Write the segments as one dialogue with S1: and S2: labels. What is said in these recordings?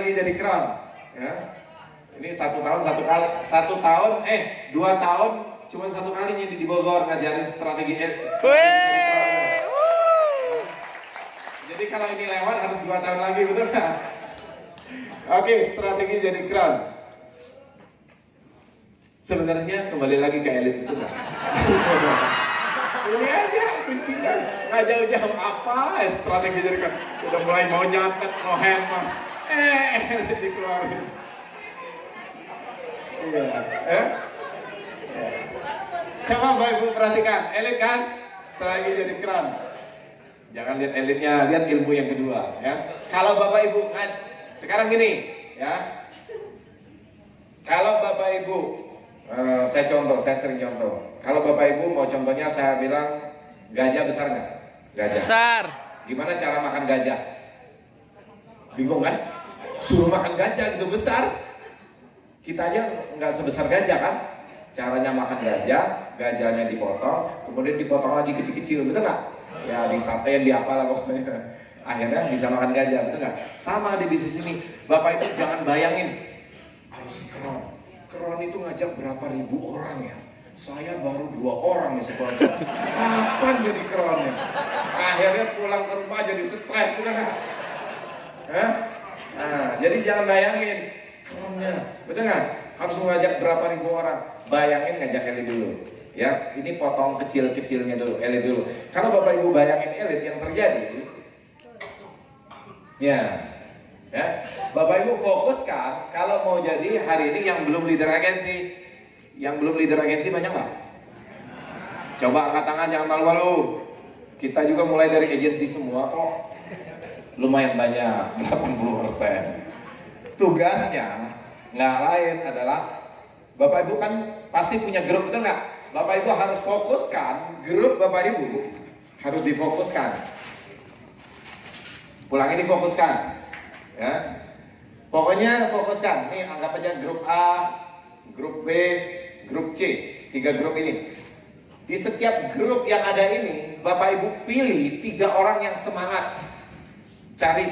S1: strategi jadi crown. Ya. Ini 1 tahun 2 tahun cuma 1 kali ini di Bogor ngajarin strategi jadi crown. Jadi kalau ini lewat harus 2 tahun lagi, betul nggak? Oke, strategi jadi crown. Sebenarnya kembali lagi ke elit, betul nggak? Ini aja kuncinya, nggak jauh-jauh apa strategi jadi crown. Udah mulai mau nyatet, mau handphone, elit dikeluarin. Iya. Coba Bapak Ibu perhatikan, elit kan? Strategi jadi crown. Jangan lihat elitnya, lihat ilmu yang kedua, ya. Kalau Bapak Ibu sekarang gini, ya. Kalau Bapak Ibu, saya sering contoh. Kalau Bapak Ibu mau contohnya, saya bilang gajah besar nggak? Gajah.
S2: Besar.
S1: Gimana cara makan gajah? Bingung kan? Suruh makan gajah gitu besar. Kita aja nggak sebesar gajah kan? Caranya makan gajah, gajahnya dipotong, kemudian dipotong lagi kecil-kecil, betul nggak? Ya disatein, di apalah pokoknya. Akhirnya bisa makan gajah, betul nggak? Sama di bisnis ini, Bapak Ibu jangan bayangin harus keren. Keren itu ngajak berapa ribu orang ya? Saya baru 2 orang nih sponsor. Kapan jadi kerennya? Akhirnya pulang ke rumah jadi stres, betul nggak? Nah, jadi jangan bayangin kerennya, betul nggak? Harus mengajak berapa ribu orang. Bayangin ngajak elit dulu. Ya, ini potong kecil-kecilnya dulu, elit dulu. Kalau Bapak Ibu bayangin elit yang terjadi, ya, Bapak Ibu fokuskan kalau mau jadi hari ini yang belum leader agensi. Yang belum leader agensi banyak nggak? Coba angkat tangan, jangan malu-malu. Kita juga mulai dari agensi semua kok. Lumayan banyak, 80%. Tugasnya nggak lain adalah Bapak Ibu kan pasti punya grup, betul nggak? Bapak Ibu harus fokuskan, grup Bapak Ibu harus difokuskan. Ulangi, difokuskan, ya. Pokoknya fokuskan. Nih anggap aja grup A, grup B, grup C, 3 grup ini. Di setiap grup yang ada ini, Bapak Ibu pilih 3 orang yang semangat. Cari,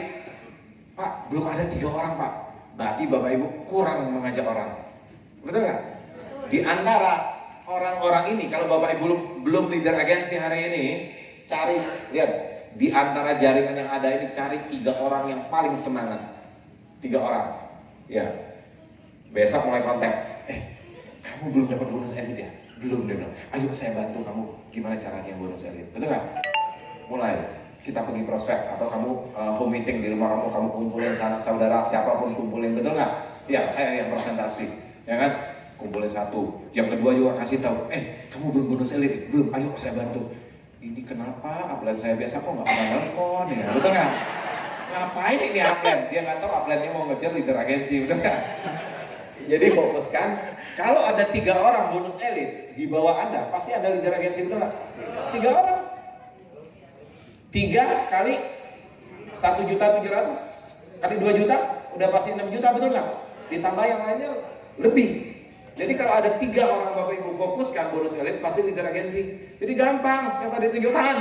S1: Pak, belum ada 3 orang Pak. Berarti Bapak Ibu kurang mengajak orang. Betul nggak? Di antara orang-orang ini, kalau Bapak Ibu belum leader agensi hari ini, cari, lihat, di antara jaringan yang ada ini, cari 3 orang yang paling semangat. 3 orang, ya. Besok mulai kontak. Kamu belum dapat bonus elit ya? Belum, dia bilang. Ayo saya bantu kamu. Gimana caranya bonus elit? Betul nggak? Mulai. Kita pergi prospek atau kamu home meeting di rumah kamu kumpulin sanak saudara siapapun, kumpulin, betul nggak? Ya, saya yang presentasi, ya kan? Kumpulin 1. Yang kedua juga kasih tahu, kamu belum bonus elit? Belum, ayo saya bantu. Ini kenapa upline saya biasa kok nggak pernah nelfon ya? Betul nggak? Ngapain ini upline? Dia nggak tahu upline-nya mau ngejar leader agensi, betul nggak? Jadi fokuskan, kalau ada 3 orang bonus elit di bawah Anda, pasti ada leader agensi, betul nggak? 3 orang. 3 kali 1.700.000 kali 2 juta, udah pasti 6 juta, betul nggak? Ditambah yang lainnya lebih. Jadi kalau ada 3 orang Bapak Ibu fokuskan bonus elit, pasti leader agensi. Jadi gampang, yang tadi tunjuk tangan.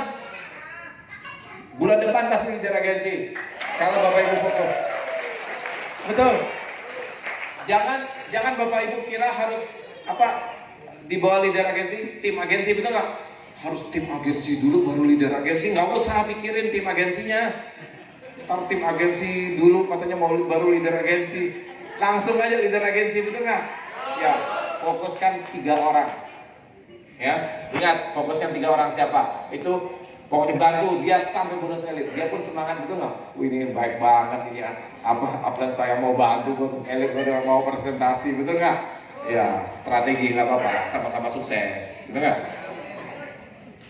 S1: Bulan depan pasti leader agensi. Kalau Bapak Ibu fokus, betul. Jangan Bapak Ibu kira harus di bawah leader agensi, tim agensi, betul nggak? Harus tim agensi dulu baru leader agensi. Nggak usah pikirin tim agensinya. Ntar tim agensi dulu katanya mau baru leader agensi. Langsung aja leader agensi, betul nggak? Ya, fokuskan 3 orang. Ya, ingat, fokuskan 3 orang siapa? Itu pokoknya bantu dia sampai bonus elit. Dia pun semangat, betul nggak? Wih, ini baik banget ini ya. Upline saya mau bantu bonus elit, udah mau presentasi, betul nggak? Ya, strategi nggak apa-apa, sama-sama sukses, betul nggak?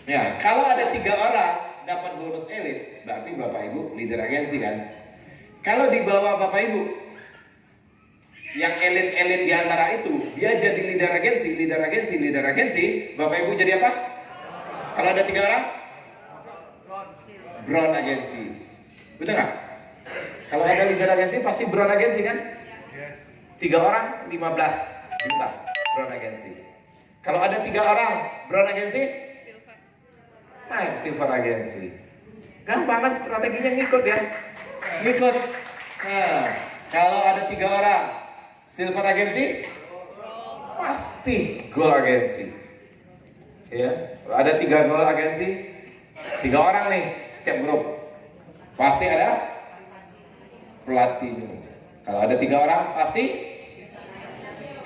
S1: Ya, kalau ada 3 orang dapat bonus elit, berarti Bapak Ibu leader agensi kan? Kalau di bawah Bapak Ibu, yang elit-elit di antara itu, dia jadi leader agensi, Bapak Ibu jadi apa? Kalau ada 3 orang? Brown agensi. Betul nggak? Kalau ada leader agensi pasti brown agensi kan? 3 orang 15 juta brown agensi. Kalau ada 3 orang brown agensi, naik silver agensi. Gampang kan strateginya, ngikut ya. Ngikut. Nah, Kalau ada 3 orang, silver agensi pasti gold agensi. Ya, ada 3 gold agensi, 3 orang nih setiap grup, pasti ada platinum. Kalau ada 3 orang, pasti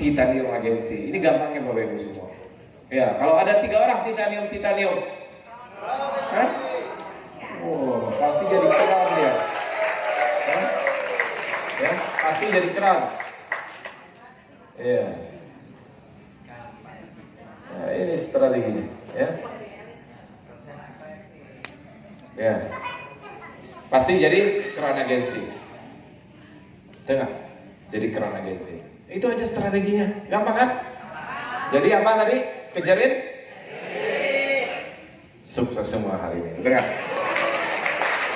S1: titanium agensi. Ini gampangnya Bapak Ibu semua. Ya, kalau ada 3 orang titanium. Hah? Oh, pasti jadi crown dia. Hah? Ya, pasti jadi crown. Ya. Nah, ini strateginya, ya. Ya. Pasti jadi crown agensi. Dengar? Jadi crown agensi. Itu aja strateginya. Gampang kan? Jadi apa tadi? Kejarin? Sukses semua hari ini. Dengar?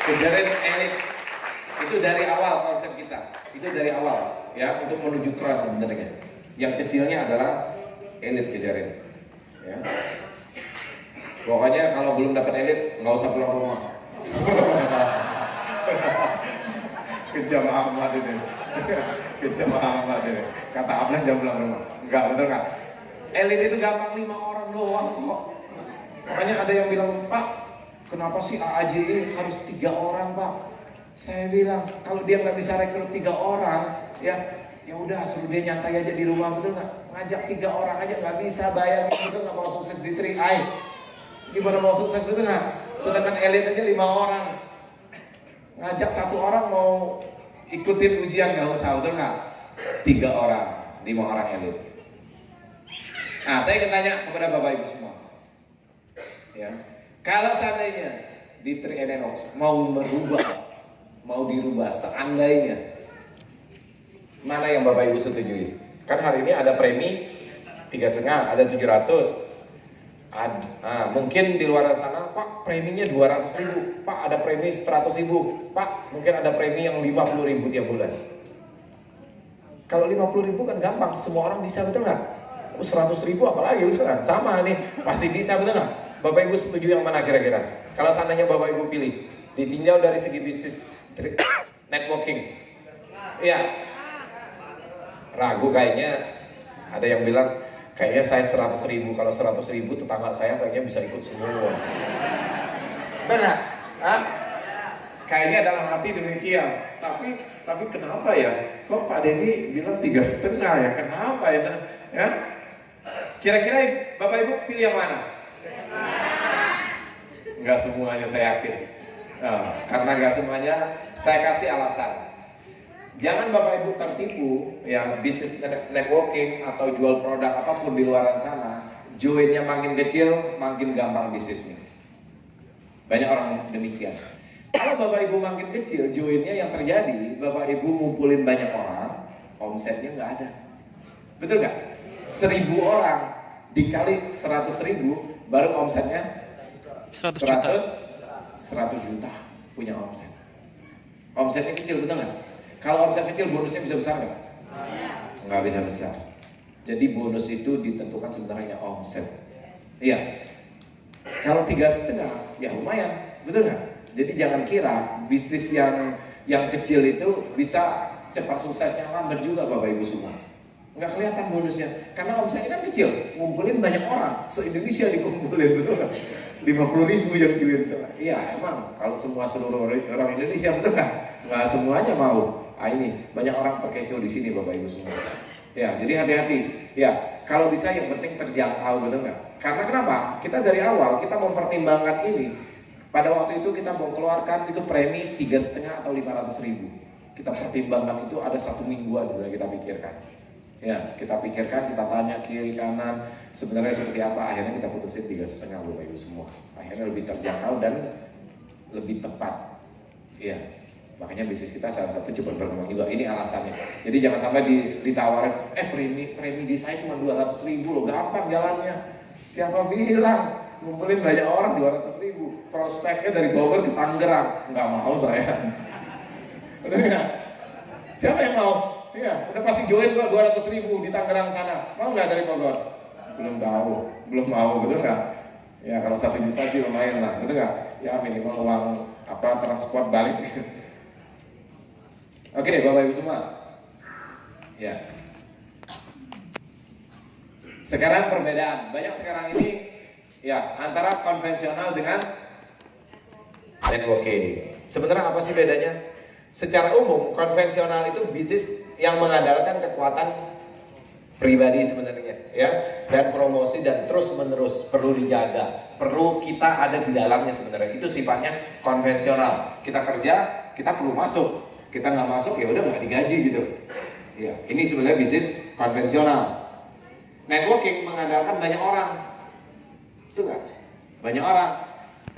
S1: Kejarin elit. Itu dari awal konsep kita. Itu dari awal, ya, untuk menuju crown sebenarnya. Yang kecilnya adalah elit kejarin. Ya. Pokoknya kalau belum dapat elit, nggak usah pulang rumah. Kejam amat ini. Kejam amat ini. Kata Ablan jangan pulang rumah. Enggak, betul nggak? Elit itu gampang 5 orang doang kok. Makanya ada yang bilang, Pak, kenapa sih AAJE harus 3 orang, Pak? Saya bilang, kalau dia nggak bisa rekrut 3 orang, ya udah suruh dia nyantai aja di rumah, betul nggak? Ngajak 3 orang aja nggak bisa bayar, betul nggak? Mau sukses di 3i, gimana mau sukses, betul nggak? Sedangkan elit aja 5 orang, ngajak 1 orang mau ikutin ujian nggak usah, betul nggak? 3 orang, 5 orang elit. Nah, saya ingin tanya kepada Bapak Ibu semua, ya, kalau seandainya di 3NNOX mau dirubah seandainya, mana yang Bapak Ibu setujui? Kan hari ini ada premi 3,5, ada 700. Mungkin di luar sana, Pak, preminya 200.000, Pak, ada premi 100.000, Pak, mungkin ada premi yang 50.000 tiap bulan. Kalau 50.000 kan gampang, semua orang bisa, betul nggak? 100.000 apalagi, betul nggak? Sama nih, pasti bisa, betul nggak? Bapak Ibu setuju yang mana kira-kira? Kalau seandainya Bapak Ibu pilih, ditinjau dari segi bisnis, networking, iya, ragu kayaknya. Ada yang bilang, kayaknya saya 100.000, kalau 100.000 tetangga saya kayaknya bisa ikut semua. Benar? Kayaknya dalam hati demikian. Tapi kenapa ya? Kok Pak Denny bilang 3,5 ya? Kenapa ya? Ya? Kira-kira Bapak Ibu pilih yang mana? Enggak semuanya saya yakin. Karena enggak semuanya, saya kasih alasan. Jangan Bapak Ibu tertipu, ya, bisnis networking atau jual produk apapun di luar sana, joinnya makin kecil, makin gampang bisnisnya. Banyak orang demikian. Kalau Bapak Ibu makin kecil, joinnya yang terjadi, Bapak Ibu ngumpulin banyak orang, omsetnya nggak ada. Betul nggak? 1.000 orang dikali 100.000, baru omsetnya 100 juta punya omset. Omsetnya kecil, betul nggak? Kalau omset kecil, bonusnya bisa besar nggak? Nggak bisa besar. Jadi bonus itu ditentukan sebenarnya omset. Iya. Kalau 3,5, ya lumayan, betul nggak? Jadi jangan kira bisnis yang kecil itu bisa cepat suksesnya lambat juga Bapak Ibu semua. Nggak kelihatan bonusnya, karena omsetnya kan kecil, ngumpulin banyak orang, se-Indonesia dikumpulin, betul nggak? 50.000 yang join, betul nggak? Iya, emang kalau seluruh orang Indonesia, betul nggak? Nggak semuanya mau. Ini banyak orang terkecoh di sini Bapak Ibu semua. Ya, jadi hati-hati. Ya, kalau bisa yang penting terjangkau, betul nggak? Karena kenapa? Kita dari awal kita mempertimbangkan ini. Pada waktu itu kita mau keluarkan itu premi 3,5 atau 500.000. Kita pertimbangkan itu ada 1 mingguan sudah kita pikirkan. Ya, kita pikirkan, kita tanya kiri kanan sebenarnya seperti apa. Akhirnya kita putusin 3,5 Bapak Ibu semua. Akhirnya lebih terjangkau dan lebih tepat. Ya. Makanya bisnis kita salah satu cepat berkembang juga. Ini alasannya. Jadi jangan sampai ditawarin, premi di saya cuma 200.000 loh, gampang jalannya. Siapa bilang ngumpulin banyak orang 200.000? Prospeknya dari Bogor ke Tangerang, nggak mau saya. Betul nggak? Siapa yang mau? Iya, udah pasti join kok 200.000 di Tangerang sana. Mau nggak dari Bogor? Belum tahu, belum mau, betul nggak? Ya kalau 1 juta sih lumayan lah, betul nggak? Ya minimal uang transport balik. Oke, Bapak Ibu semua. Ya. Sekarang perbedaan banyak sekarang ini ya antara konvensional dengan networking. Sebenarnya apa sih bedanya? Secara umum konvensional itu bisnis yang mengandalkan kekuatan pribadi sebenarnya ya, dan promosi dan terus menerus perlu dijaga, perlu kita ada di dalamnya sebenarnya. Itu sifatnya konvensional. Kita kerja, kita perlu masuk. Kita nggak masuk ya udah nggak digaji gitu. Ya, ini sebenarnya bisnis konvensional. Networking mengandalkan banyak orang, itu nggak? Banyak orang.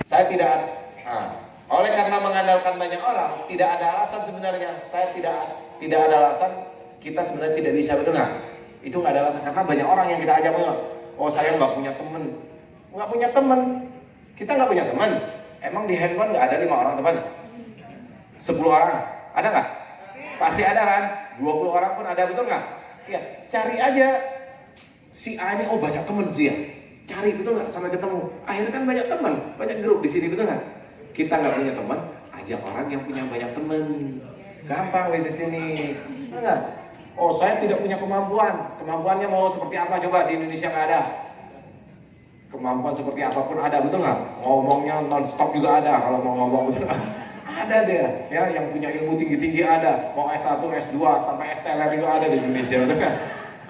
S1: Saya tidak. Oleh karena mengandalkan banyak orang, tidak ada alasan sebenarnya. Saya tidak ada alasan kita sebenarnya tidak bisa, betul nggak? Itu nggak ada alasan karena banyak orang yang kita ajak ngobrol. Oh saya nggak punya teman, nggak punya teman. Kita nggak punya teman. Emang di handphone nggak ada 5 orang teman? 10 orang, ada nggak? Pasti ada kan? 20 orang pun ada, betul nggak? Ya, cari aja. Si A ini, oh banyak temen sih ya, cari, betul nggak, sampai ketemu. Akhirnya kan banyak teman, banyak grup di sini, betul nggak? Kita nggak punya teman, ajak orang yang punya banyak teman. Gampang bisnis ini, betul nggak? Oh saya tidak punya kemampuan, kemampuannya mau seperti apa coba, di Indonesia nggak ada. Kemampuan seperti apapun ada, betul nggak? Ngomongnya non-stop juga ada, kalau mau ngomong, betul nggak? Ada deh, ya yang punya ilmu tinggi-tinggi ada, mau S1, S2 sampai STLR itu ada di Indonesia, betul nggak?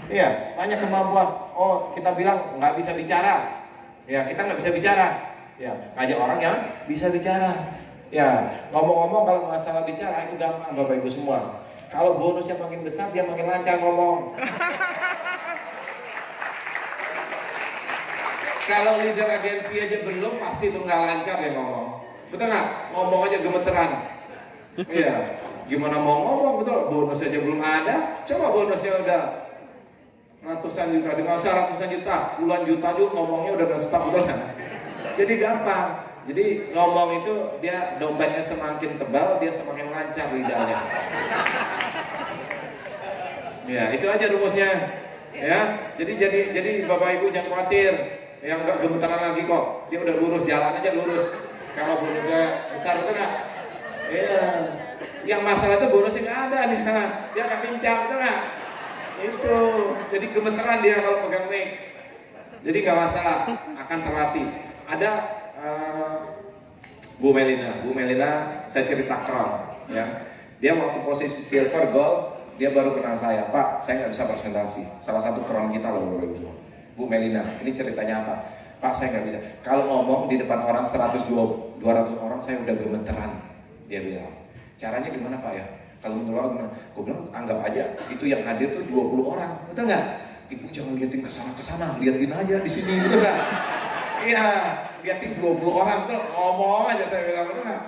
S1: Iya, banyak kemampuan. Oh, kita bilang nggak bisa bicara. Ya, kita nggak bisa bicara. Ya, ngajak orang yang bisa bicara. Ya, ngomong-ngomong kalau masalah bicara itu gampang Bapak Ibu semua. Kalau bonusnya makin besar, dia makin lancar ngomong. Kalau leader agensi aja belum, pasti itu nggak lancar dia ngomong. Betul nggak? Ngomong aja gemeteran. Iya, gimana mau ngomong, betul? Bonus aja belum ada. Coba bonusnya udah ratusan juta, nggak usah ratusan juta, puluhan juta juga ngomongnya udah non-stop, betul kan? Jadi gampang. Jadi ngomong itu dia dompetnya semakin tebal, dia semakin lancar lidahnya. Ya itu aja rumusnya. Ya, jadi Bapak Ibu jangan khawatir, yang nggak gemeteran lagi kok. Dia udah lurus, jalan aja lurus. Kalau bonusnya besar itu nggak? Iya. Yang masalah itu bonusnya nggak ada nih, dia nggak pincang, betul nggak? Itu jadi gemeteran dia kalau pegang mic, jadi nggak masalah, akan terlatih. Ada Bu Melina saya cerita keren ya, dia waktu posisi silver gold dia baru kenal saya, Pak saya nggak bisa presentasi, salah satu keren kita loh Bu Melina, ini ceritanya apa? Pak saya nggak bisa, kalau ngomong di depan orang 100-200 orang saya udah gemeteran, dia bilang. Caranya gimana Pak ya? Kalau menurut aku, gue bilang anggap aja itu yang hadir tuh 20 orang, betul nggak? Ibu jangan liatin kesana, liatin aja di sini, betul nggak? Iya, liatin 20 orang tuh ngomong aja, saya bilang, betul nggak?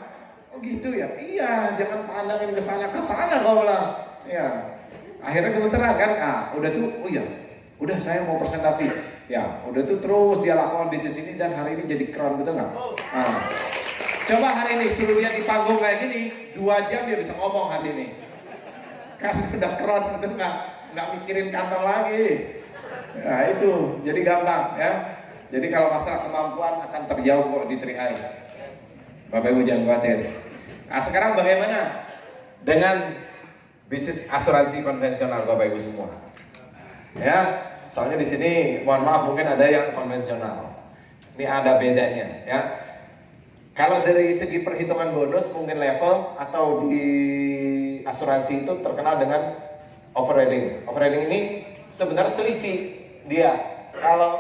S1: Oh gitu ya? Iya, jangan pandangin kesana kau bilang. Iya, akhirnya gemeteran kan? Udah tuh, oh iya, udah saya mau presentasi. Ya, udah tuh terus dia lakukan bisnis ini dan hari ini jadi keren, betul nggak? Coba hari ini suruh lihat di panggung kayak gini, 2 jam dia bisa ngomong hari ini. Karena udah keren, betul nggak mikirin kantong lagi. Nah itu, jadi gampang ya. Jadi kalau masalah kemampuan akan terjauh kok di 3i. Bapak Ibu jangan khawatir. Nah sekarang bagaimana dengan bisnis asuransi konvensional Bapak Ibu semua? Ya, soalnya di sini mohon maaf mungkin ada yang konvensional. Ini ada bedanya ya. Kalau dari segi perhitungan bonus mungkin level atau di asuransi itu terkenal dengan overriding. Overriding ini sebenarnya selisih dia. Kalau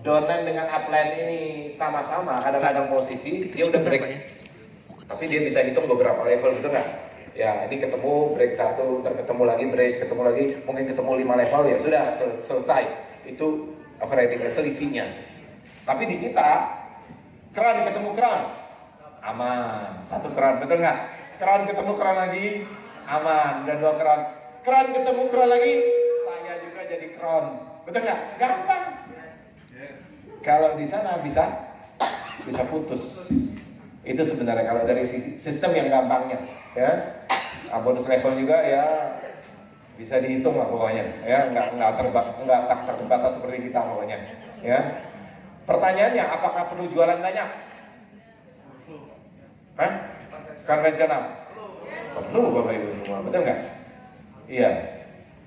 S1: downline dengan upline ini sama-sama, kadang-kadang posisi dia udah break. Tapi dia bisa hitung beberapa level, betul nggak? Ya ini ketemu break 1, ntar ketemu lagi break, ketemu lagi, mungkin ketemu 5 level ya sudah selesai. Itu overridingnya, selisihnya. Tapi di kita keran ketemu keran, aman, 1 keran, betul nggak? Keran ketemu keran lagi, aman, udah 2 keran. Keran ketemu keran lagi, saya juga jadi keran, betul nggak? Gampang. Kalau di sana bisa putus. Itu sebenarnya kalau dari sistem yang gampangnya, ya. Bonus level juga ya bisa dihitung lah pokoknya, ya. Nggak tak terbatas seperti kita pokoknya, ya. Pertanyaannya, apakah perlu jualan banyak? Hah? Konvensional? Penuh Bapak Ibu semua, betul nggak? Iya.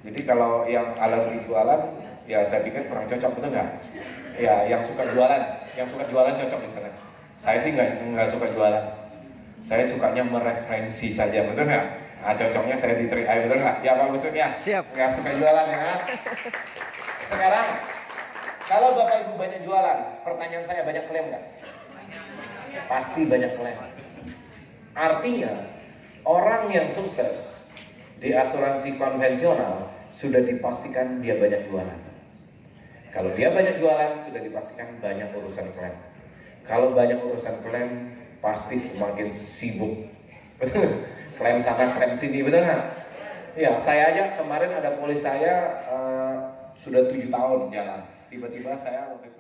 S1: Jadi kalau yang alergi jualan, ya saya pikir kurang cocok, betul nggak? Ya, yang suka jualan cocok di sana. Saya sih nggak suka jualan. Saya sukanya mereferensi saja, betul nggak? Nah, cocoknya saya di 3i, betul nggak? Ya Pak Busuk ya?
S2: Siap.
S1: Nggak suka jualan ya? Sekarang, kalau Bapak Ibu banyak jualan, pertanyaan saya banyak klaim nggak? Pasti banyak klaim. Artinya, orang yang sukses di asuransi konvensional sudah dipastikan dia banyak jualan. Kalau dia banyak jualan, sudah dipastikan banyak urusan klaim. Kalau banyak urusan klaim, pasti semakin sibuk. Klaim sana, klaim sini, betul nggak? Ya, saya aja kemarin ada polis saya sudah 7 tahun jalan. Tiba-tiba saya waktu